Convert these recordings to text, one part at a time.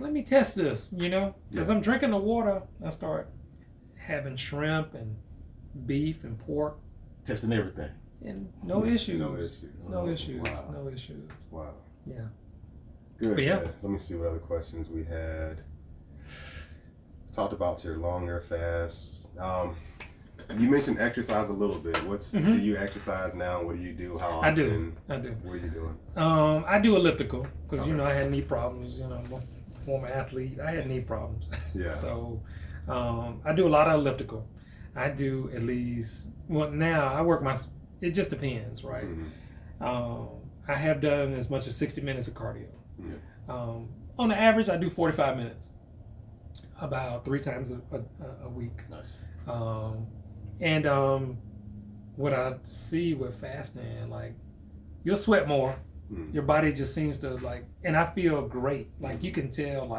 let me test this, you know, because Yeah. I'm drinking the water. I start having shrimp and beef and pork. Testing everything. And no issues. No issues. No issues. Wow. No issues. Wow. Yeah. Good. But yeah. Good. Let me see what other questions we had. Talked about your longer fasts. You mentioned exercise a little bit. Do you exercise now? What do you do? How often? I do. What are you doing? I do elliptical because Okay. I had knee problems. I'm a former athlete. I had knee problems. Yeah. So I do a lot of elliptical. I do at least now I work it just depends, right? I have done as much as 60 minutes of cardio. Yeah. On the average, I do 45 minutes, about 3 times a week. Nice. And what I see with fasting, like you'll sweat more. Your body just seems to and I feel great. Like you can tell,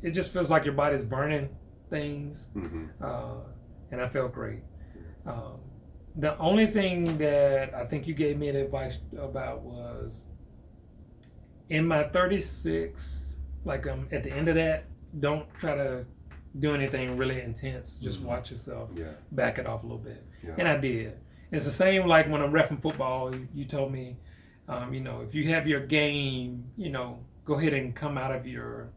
it just feels like your body's burning things, and I felt great. The only thing that I think you gave me the advice about was in my 36, at the end of that, don't try to do anything really intense. Just watch yourself. Yeah. Back it off a little bit. Yeah. And I did. It's the same like when I'm reffing football. You told me, if you have your game, go ahead and come out of your,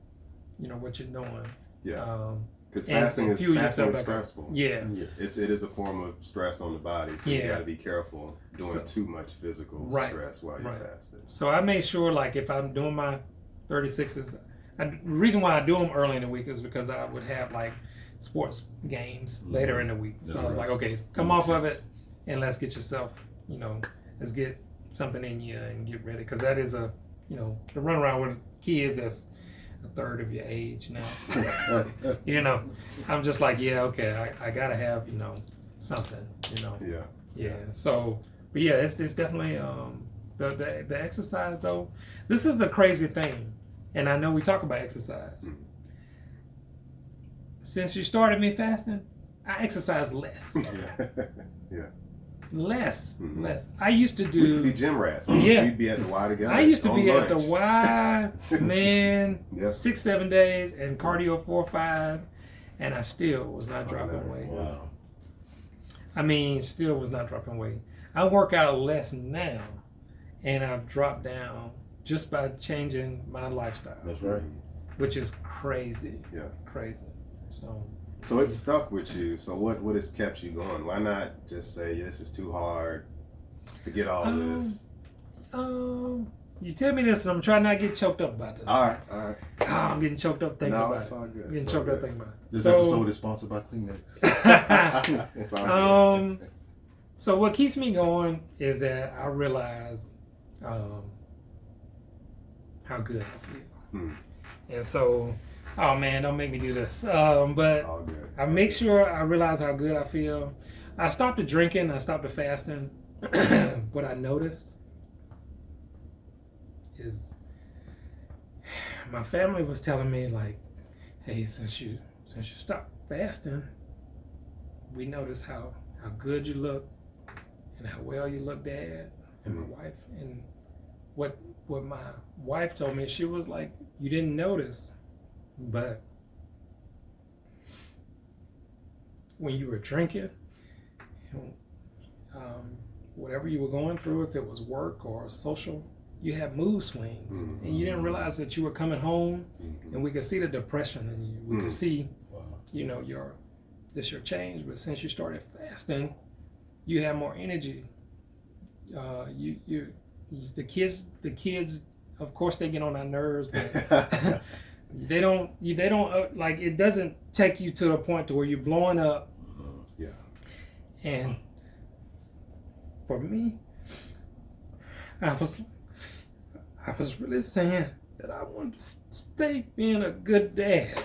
what you're doing. Yeah. Because fasting is stressful. Yeah. It is a form of stress on the body, so you got to be careful doing too much physical stress while you're fasting. So I make sure, if I'm doing my 36s, the reason why I do them early in the week is because I would have sports games later in the week. So I was like, okay, come off of it and let's get yourself, let's get something in you and get ready. Because that is the run around with kids that's a third of your age now. I'm just like, yeah, okay, I gotta have, something, Yeah. So, but yeah, it's definitely the exercise though. This is the crazy thing, and I know we talk about exercise. Since you started me fasting, I exercise less. Yeah. Less. I used to do. We used to be gym rats. We'd be at the Y together. I used to be lunch. at the Y, man, 6-7 days and cardio 4 or 5, and I still was not dropping weight. Wow. I mean, still was not dropping weight. I work out less now, and I've dropped down just by changing my lifestyle. That's right. Which is crazy. Yeah. Crazy. So it's stuck with you. So what has kept you going? Why not just say, this is too hard, forget all this? You tell me this, and I'm trying not to get choked up about this. All right. I'm getting choked up thinking about it. It's all good. I'm getting choked up thinking about it. This episode is sponsored by Kleenex. It's all good. So what keeps me going is that I realize how good I feel. And so, oh man, don't make me do this. But all good. I make sure I realize how good I feel. I stopped the drinking. I stopped the fasting. What I noticed is my family was telling me hey, since you stopped fasting, we noticed how good you look and how well you look, Dad, and my wife. And what my wife told me, she was like, you didn't notice, but when you were drinking, whatever you were going through, if it was work or social, you had mood swings, and you didn't realize that you were coming home, and we could see the depression in you. We could see, your change. But since you started fasting, you have more energy. The kids, of course, they get on our nerves, but they don't it doesn't take you to the point to where you're blowing up. Yeah. And for me, I was really saying that I wanted to stay being a good dad.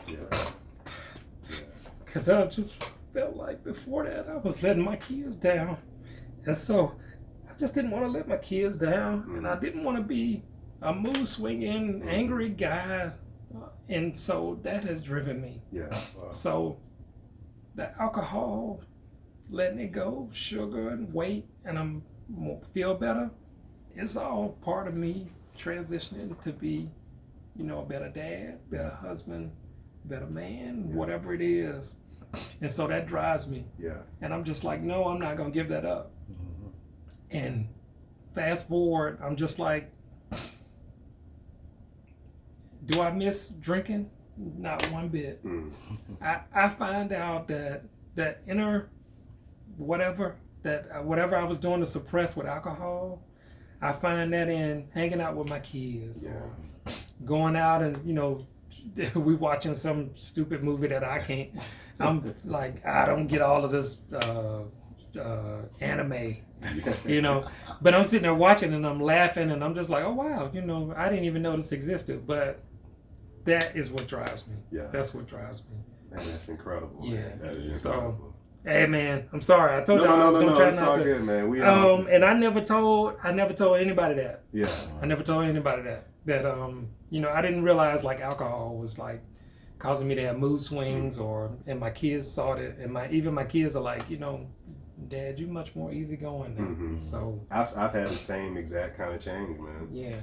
Because I just felt like before that I was letting my kids down. And so I just didn't want to let my kids down. And I didn't want to be a mood swinging, angry guy. And so that has driven me. Yeah. Wow. So the alcohol, letting it go, sugar and weight, and I'm feel better. It's all part of me transitioning to be a better dad, better husband, better man, whatever it is. And so that drives me. Yeah. And I'm just like, no, I'm not going to give that up. And fast forward, I'm just like, do I miss drinking? Not one bit. I find out that inner whatever I was doing to suppress with alcohol, I find that in hanging out with my kids, or going out and we watching some stupid movie that I can't. I'm like, I don't get all of this anime, But I'm sitting there watching and I'm laughing and I'm just like, oh wow, I didn't even know this existed. But that is what drives me. Yeah. That's what drives me. Man, that's incredible. Yeah. Man. That is So, incredible. hey man, I'm sorry. I told you I was gonna try it's not all to. good, man. We And I never told anybody that. Yeah. I never told anybody that I didn't realize like alcohol was like causing me to have mood swings, and my kids saw it, and my kids are like, Dad, you much more easygoing now. So I've had the same exact kind of change, man. yeah.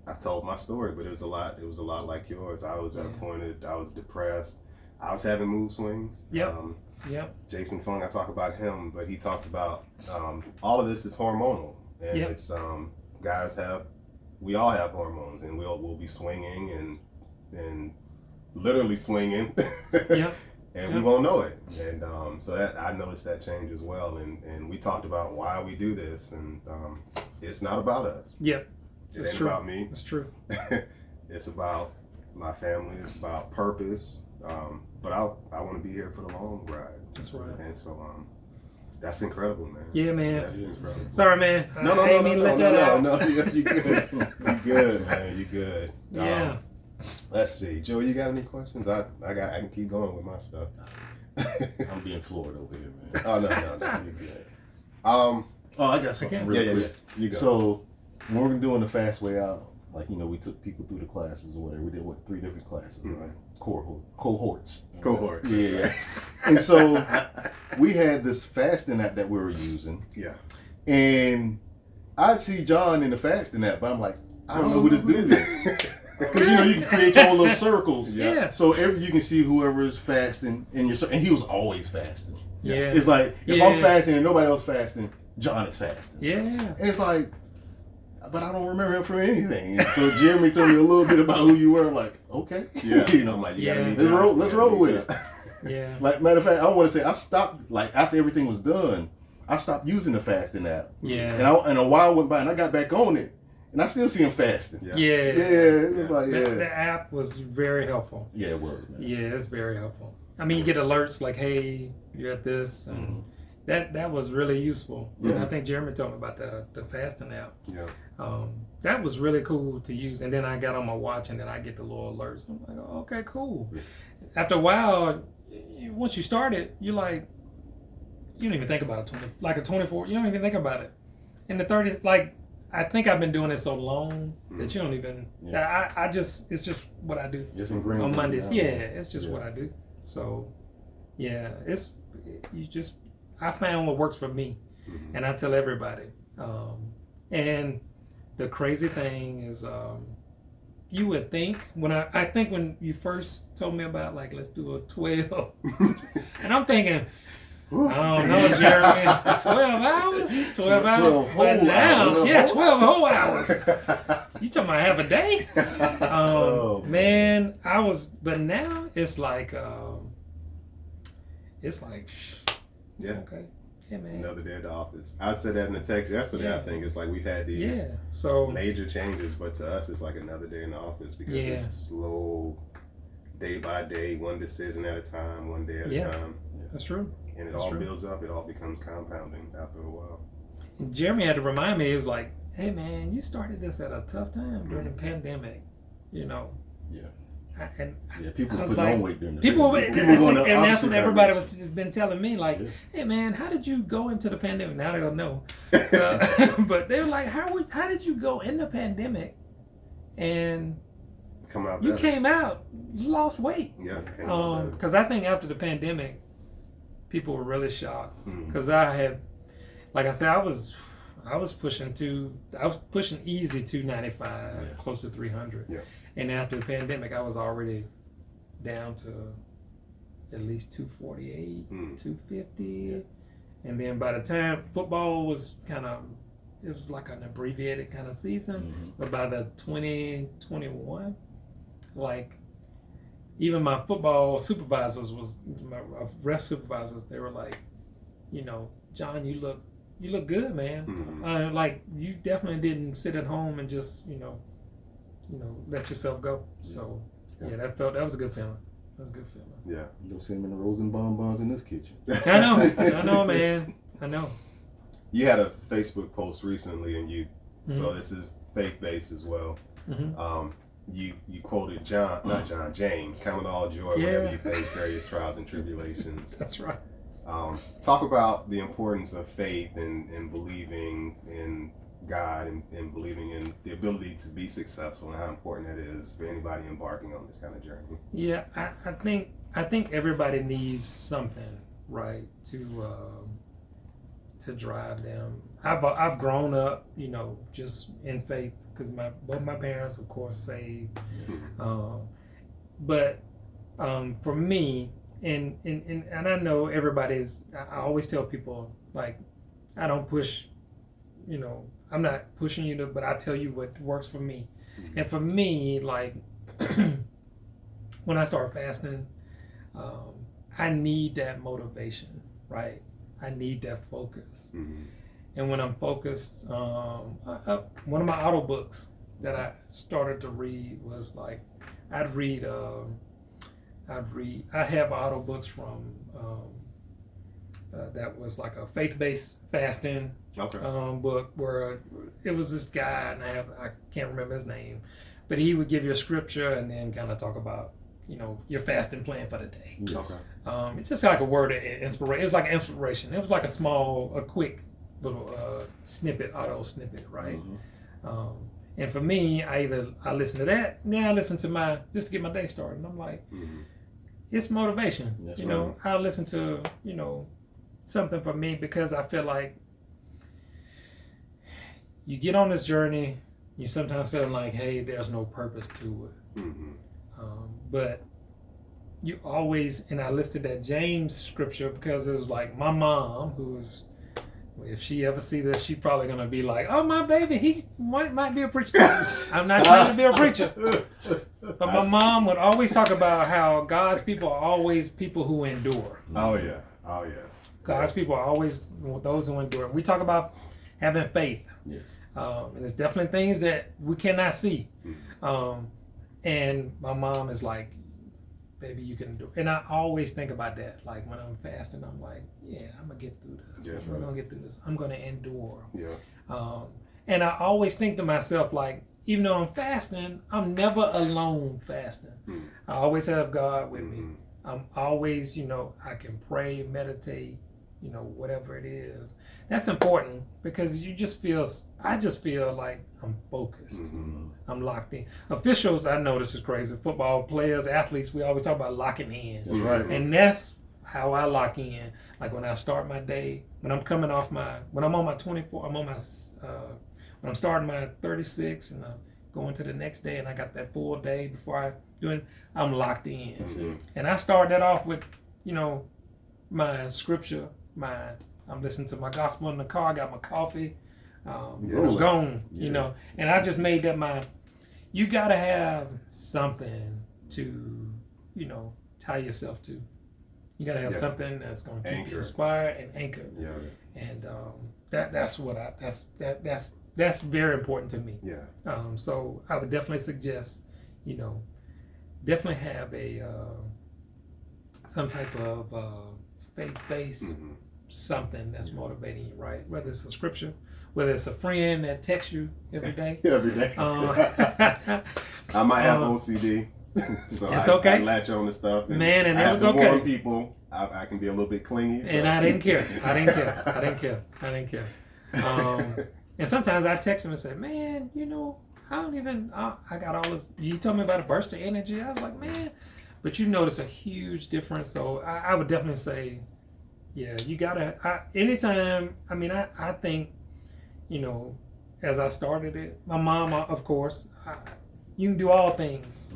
I've told my story, but it was a lot like yours. I was at a point I was depressed. I was having mood swings. Yep. Jason Fung, I talk about him, but he talks about all of this is hormonal, and it's we all have hormones, and we'll be swinging and literally swinging, and we won't know it. And so that I noticed that change as well. And we talked about why we do this, and it's not about us. Yep. It ain't about me. It's true. It's about my family. It's about purpose. But I want to be here for the long ride. That's right. And so that's incredible, man. Yeah, man. That's incredible. Sorry, man. No, you're good. You're good, man. You're good. Yeah. Let's see, Joe. You got any questions? I can keep going with my stuff. I'm being floored over here, man. Oh no, you're good. I got something real quick. You go. So when we were doing the fast way out, like we took people through the classes or whatever. We did 3 different classes, right? Cohorts. Yeah. And so we had this fasting app that we were using. Yeah. And I'd see John in the fasting app, but I'm like, I don't know who this dude is. Because you can create your own little circles. Yeah. So you can see whoever is fasting in your circle. And he was always fasting. Yeah. It's like if I'm fasting and nobody else fasting, John is fasting. Yeah. And it's like, but I don't remember him from anything. And so Jeremy told me a little bit about who you were. I'm like, okay. Yeah. I'm like, you gotta meet John. Let's roll with it. Yeah. Like, matter of fact, I want to say I stopped, like, after everything was done, I stopped using the fasting app. Yeah. And a while went by and I got back on it. And I still see him fasting. Yeah. It was like, The app was very helpful. Yeah, it was, man. Yeah, it's very helpful. I mean, you get alerts like, hey, you're at this. And that was really useful. Yeah. And I think Jeremy told me about the fasting app. Yeah. That was really cool to use. And then I got on my watch and then I get the little alerts. I'm like, oh, okay, cool. Yeah. After a while, once you start it, you're like, you don't even think about it. Like a 24, you don't even think about it. In the 30s, like, I think I've been doing it so long that you don't even. Yeah. It's just what I do. Just ingrained on Mondays. Yeah, it's just what I do. So, yeah, I found what works for me, and I tell everybody. And the crazy thing is, you would think I think when you first told me about like let's do a 12, and I'm thinking. I don't know, Jeremy. 12 hours? 12 hours? 12 whole hours. Yeah, 12 whole hours. You talking about half a day? Man, but now it's like, yeah. Okay. Yeah, man. Another day at the office. I said that in the text yesterday. I think it's like we've had these major changes, but to us, it's like another day in the office because it's slow, day by day, one decision at a time, one day at a time. That's true. And it all builds up. It all becomes compounding after a while. And Jeremy had to remind me. He was like, "Hey, man, you started this at a tough time during the pandemic, Yeah. And people put like, on weight during the pandemic. And that's what everybody was been telling me. Like, Yeah. hey, man, how did you go into the pandemic? Now they don't know. But they were like, how did you go in the pandemic and come out you better. came out, you lost weight? Yeah, came out better. Because I think after the pandemic, people were really shocked because I had, like I said, I I was pushing easy 295, close to 300. Yeah. And after the pandemic, I was already down to at least 248, 250. Yeah. And then by the time football was it was like an abbreviated kind of season. But by the 2021, like even my football supervisors my ref supervisors, they were like, you know, John, you look good, man. Like you definitely didn't sit at home and just, you know, let yourself go. So that was a good feeling. That was a good feeling. Yeah. No cinnamon rolls and bonbons in this kitchen. I know, man. I know. You had a Facebook post recently, and so this is faith-based as well. You quoted James, count it all joy whenever you face various trials and tribulations. That's right. Talk about the importance of faith and believing in God and believing in the ability to be successful, and how important that is for anybody embarking on this kind of journey. Yeah, I think everybody needs something, right, to drive them. I've grown up, you know, just in faith because both my parents, of course, saved. But for me, and I know everybody's. I always tell people, like, I don't push. You know, I'm not pushing you but I tell you what works for me. And for me, like, when I start fasting, I need that motivation, right? I need that focus. And when I'm focused, one of my auto books that I started to read was like, I have auto books from that was like a faith-based fasting book where it was this guy, and I can't remember his name, but he would give you a scripture and then kind of talk about, you know, your fasting plan for the day. Yes. It's just like a word of inspiration. It was like an inspiration. It was like a quick little auto snippet, right? And for me, I listen to that, and then I listen to just to get my day started. And I'm like, it's motivation. That's you know, I'll listen to, you know, something for me because I feel like you get on this journey, you sometimes feel like, hey, there's no purpose to it. But you always, and I listed that James scripture because it was like my mom, who was, if she ever see this, she's probably going to be like, oh, my baby, he might be a preacher. I'm not trying to be a preacher. But my mom would always talk about how God's people are always people who endure. Oh, yeah. God's people are always those who endure. We talk about having faith. Yes. And there's definitely things that we cannot see. And my mom is like, baby, you can do it. And I always think about that. Like when I'm fasting, I'm like, yeah, I'm going to get through this. Yeah, I'm going to get through this. I'm going to endure. Yeah. And I always think to myself, like, even though I'm fasting, I'm never alone fasting. I always have God with me. I'm always, you know, I can pray, meditate, you know, whatever it is. That's important because I just feel like I'm focused. I'm locked in. Officials, I know this is crazy. Football players, athletes, we always talk about locking in. That's right. And that's how I lock in. Like when I start my day, when I'm on my 24, when I'm starting my 36 and I'm going to the next day and I got that full day before I do it, I'm locked in. And I start that off with, you know, my scripture, I'm listening to my gospel in the car, I got my coffee, I'm gone, you know. And I just made that you gotta have something to, you know, tie yourself to. You gotta have something that's gonna keep you inspired and anchored. Yeah. And that's very important to me. Yeah. So I would definitely suggest, you know, definitely have some type of faith-based something that's motivating you, right? Whether it's a scripture, whether it's a friend that texts you every day. Every day. I might have OCD, so it's I latch on to stuff. And man, and I it was have to okay. warn people. I can be a little bit clingy. So. And I didn't care. And sometimes I text him and say, man, you know, I got all this. You told me about a burst of energy. I was like, man. But you notice a huge difference. So I would definitely say, yeah, you gotta. Anytime. I mean, I think, as I started it, my mom, of course, you can do all things,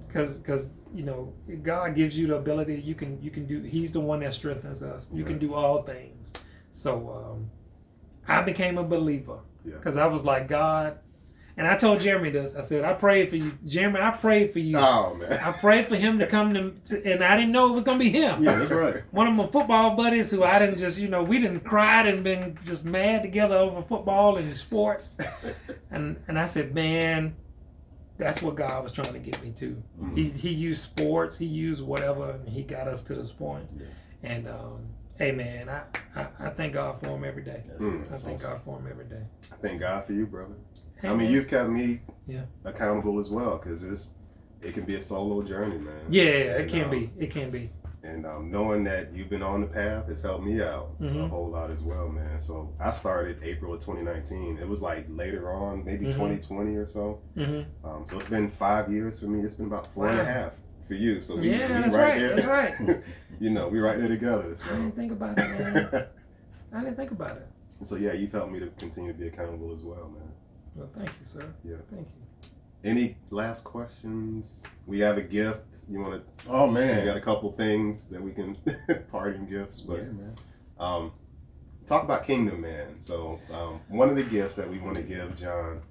because God gives you the ability. You can do. He's the one that strengthens us. You can do all things. So I became a believer because I was like, God. And I told Jeremy this. I said, I prayed for you. Jeremy, I prayed for you. Oh, man. I prayed for him to come to and I didn't know it was going to be him. Yeah, that's right. One of my football buddies who I didn't just, we didn't cried and been just mad together over football and sports. And I said, man, that's what God was trying to get me to. Mm-hmm. He used sports. He used whatever, and he got us to this point. Yeah. And, hey, man, I thank God for him every day. I thank God for him every day. I thank God for you, brother. Hey, I mean, you've kept me accountable as well, because it can be a solo journey, man. Yeah, it can be. It can be. And knowing that you've been on the path has helped me out a whole lot as well, man. So I started April of 2019. It was like later on, maybe 2020 or so. Mm-hmm. So it's been 5 years for me. It's been about 4.5 for you. So we that's right right. there. That's right. We right there together. So. I didn't think about it, man. I didn't think about it. So yeah, you've helped me to continue to be accountable as well, man. Well, thank you, sir. Yeah. Thank you. Any last questions? We have a gift. You want to? Oh, man. We got a couple things that we can parting gifts, but talk about Kingdom Man. So one of the gifts that we want to give John.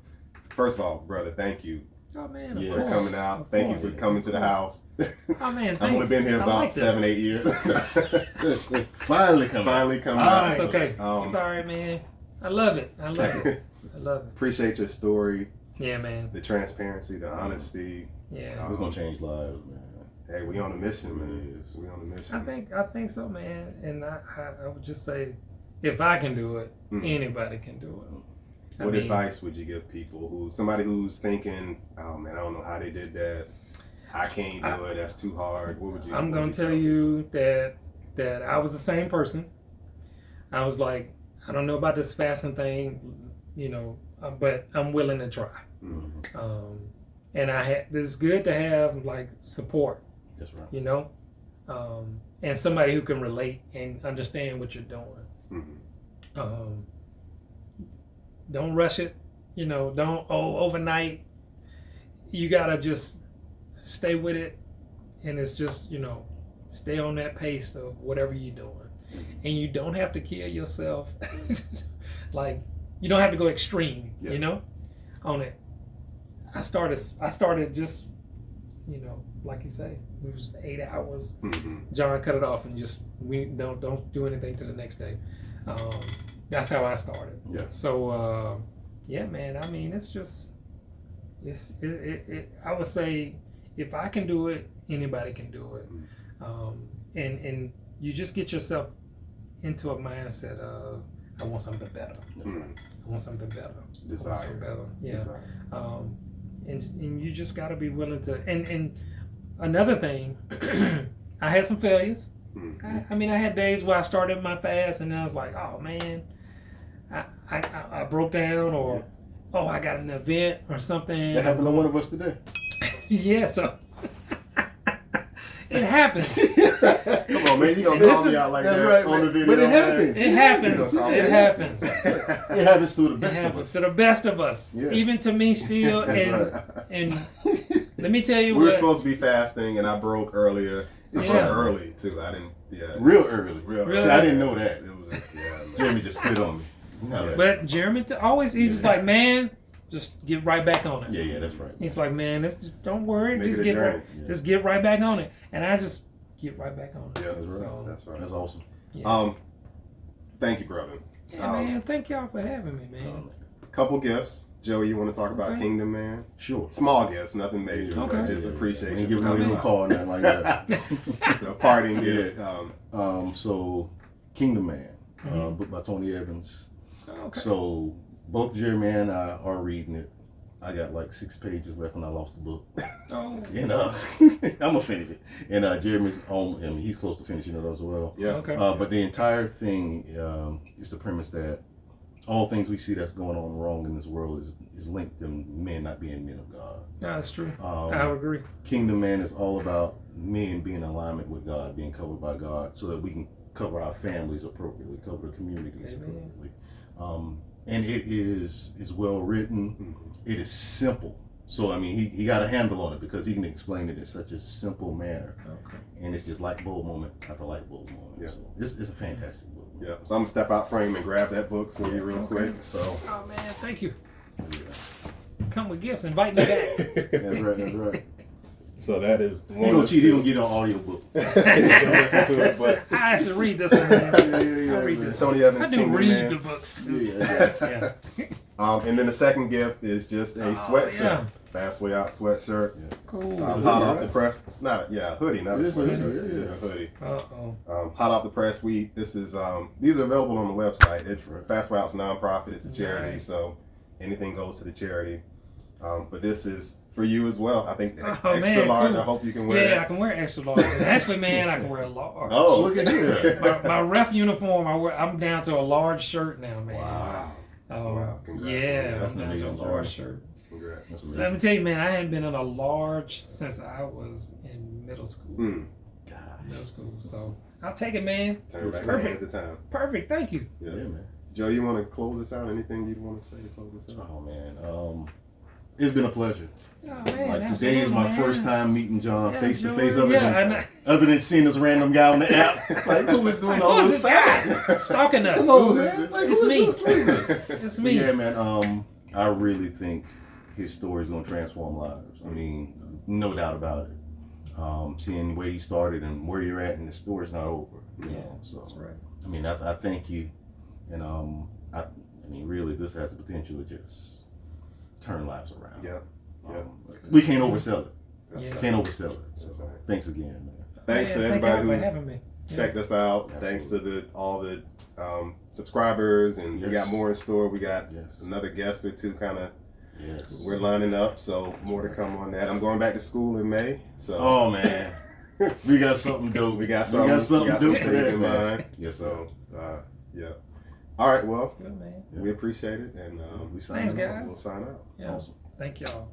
First of all, brother, thank you. Oh man, for coming out. Thank you for coming to the house. Oh man, thanks. I've only been here about 7-8 years. Finally coming out. It's okay. Sorry, man. I love it. I love it. Appreciate your story. Yeah, man. The transparency, the honesty. Yeah. It's gonna change lives, man. Hey, we on a mission, man. We on a mission. I think so, man. And I would just say, if I can do it, anybody can do it. What advice would you give people somebody who's thinking, oh man, I don't know how they did that. I can't do it. That's too hard. What would you? I'm gonna tell you that I was the same person. I was like, I don't know about this fasting thing, but I'm willing to try. Mm-hmm. And it's good to have like support. That's right. And somebody who can relate and understand what you're doing. Mm-hmm. Don't rush it. Don't overnight. You gotta just stay with it, and it's just stay on that pace of whatever you're doing. And you don't have to kill yourself. Like, you don't have to go extreme, on it. I started just, like you say, it was 8 hours. Mm-hmm. John cut it off and just, we don't do anything to the next day. That's how I started. Yeah. So, yeah, man, I mean, it's just, I would say, if I can do it, anybody can do it. Mm-hmm. And you just get yourself into a mindset of, I want something better. Mm-hmm. I want something better. Desire. I want something better. Yeah. Desire. And you just got to be willing to. And another thing, I had some failures. Mm-hmm. I mean, I had days where I started my fast and I was like, oh man, I broke down, or I got an event or something. That happened to one of us today. Yeah, so. It happens. Come on, man. You gonna call me out like that right, on the video? But it happens. It happens. It happens. It happens to the best of us. To the best of us. Yeah. Even to me still. And let me tell you we were supposed to be fasting, and I broke earlier. It's early too. I didn't. Yeah. Real early. See, I didn't know that. It was. Jeremy just quit on me. No, but Jeremy he was like, man, just get right back on it. Yeah, that's right. He's like, man, don't worry, just get right back on it, and I just get right back on it. Yeah, that's right. That's right. That's awesome. Yeah. Thank you, brother. Yeah, man. Thank y'all for having me, man. Couple gifts. Joey, you want to talk about Kingdom Man? Sure. Small gifts, nothing major. Okay. But just appreciation. Ain't giving away no call, nothing like that. It's a parting gift. So, Kingdom Man, book by Tony Evans. Okay. So, both Jeremy and I are reading it. I got like 6 pages left when I lost the book. Oh. And I'm gonna finish it. And Jeremy's home. I mean, he's close to finishing it as well. Yeah. Okay. But the entire thing is the premise that all things we see that's going on wrong in this world is linked to men not being men of God. That's true. I would agree. Kingdom Man is all about men being in alignment with God, being covered by God, so that we can cover our families appropriately, cover the communities Amen. appropriately. And it is well written. Mm-hmm. It is simple. So I mean, he got a handle on it because he can explain it in such a simple manner. Okay. And it's just light bulb moment after light bulb moment. Yeah. So it's a fantastic book. Yeah. So I'm gonna step out frame and grab that book for you real Okay. quick. So. Oh man, thank you. Yeah. Come with gifts. Invite me back. That's right. That's right. So that is the He one. gonna cheat. He gonna get an audio book. Listen to it, but I actually read this one, man. I read this. Tony Evans I do Kingdom read Man. the books too. Yeah. Yeah. And then the second gift is just a sweatshirt. yeah. Fast Way Out sweatshirt. Cool. Hot hoodie, off right? the press. Not a hoodie, not a It is a hoodie, sweatshirt. yeah. It's a hoodie. Uh-oh. Hot off the press. These are available on the website. It's Right. Fast Way Out's nonprofit. It's a charity, Nice. so anything goes to the charity. But this is for you as well. I think Oh, extra man, large. cool. I hope you can wear Yeah, I that. can wear extra large. Actually, man, I can wear a large. Oh, Look at you. My ref uniform, I'm down to a large shirt now, man. Wow. Wow, congrats on Yeah, that. That's I'm an down to a amazing large job. shirt. Congrats. That's Let me amazing. tell you, man, I hadn't been in a large since I was in middle school. Gosh. Middle school, so I'll take it, man. Turn back Perfect. hands of time. Perfect, thank you. Yeah. Yeah, man. Joe, you want to close this out? Anything you'd want to say to close this out? Oh man. It's been a pleasure. Oh, man, Like today is my absolutely, first man. time meeting John Yeah, face to George, face, yeah, other than seeing this random guy on the app. Like who is doing all Who's this this fast? guy stalking us? Come on, man. Like, It's who is me. doing this? It's But me. yeah, man. I really think his story is gonna transform lives. I mean, no doubt about it. Seeing where he started and where you're at, and the story's not over. You know, so That's right. I mean, I thank you, and I mean, really, this has the potential to just turn lives around. Yeah. Yeah. We can't oversell it. That's Yeah. right. Can't oversell it. So, That's right. thanks again, man. Thanks to Man, everybody thank y'all for who's having me. Yeah. checked us out. Absolutely. Thanks to all the subscribers, and we Yes. got more in store. We got Yes. another guest or two kind of. Yes. We're lining up, so more to come on that. I'm going back to school in May, so Oh man, we got something dope. we got some dope for things that, in man. mind. Yes, So yeah. All right, well, Good, man. we appreciate it, and We Thanks, signing off. guys. we'll sign out. Yeah. Awesome. Thank y'all.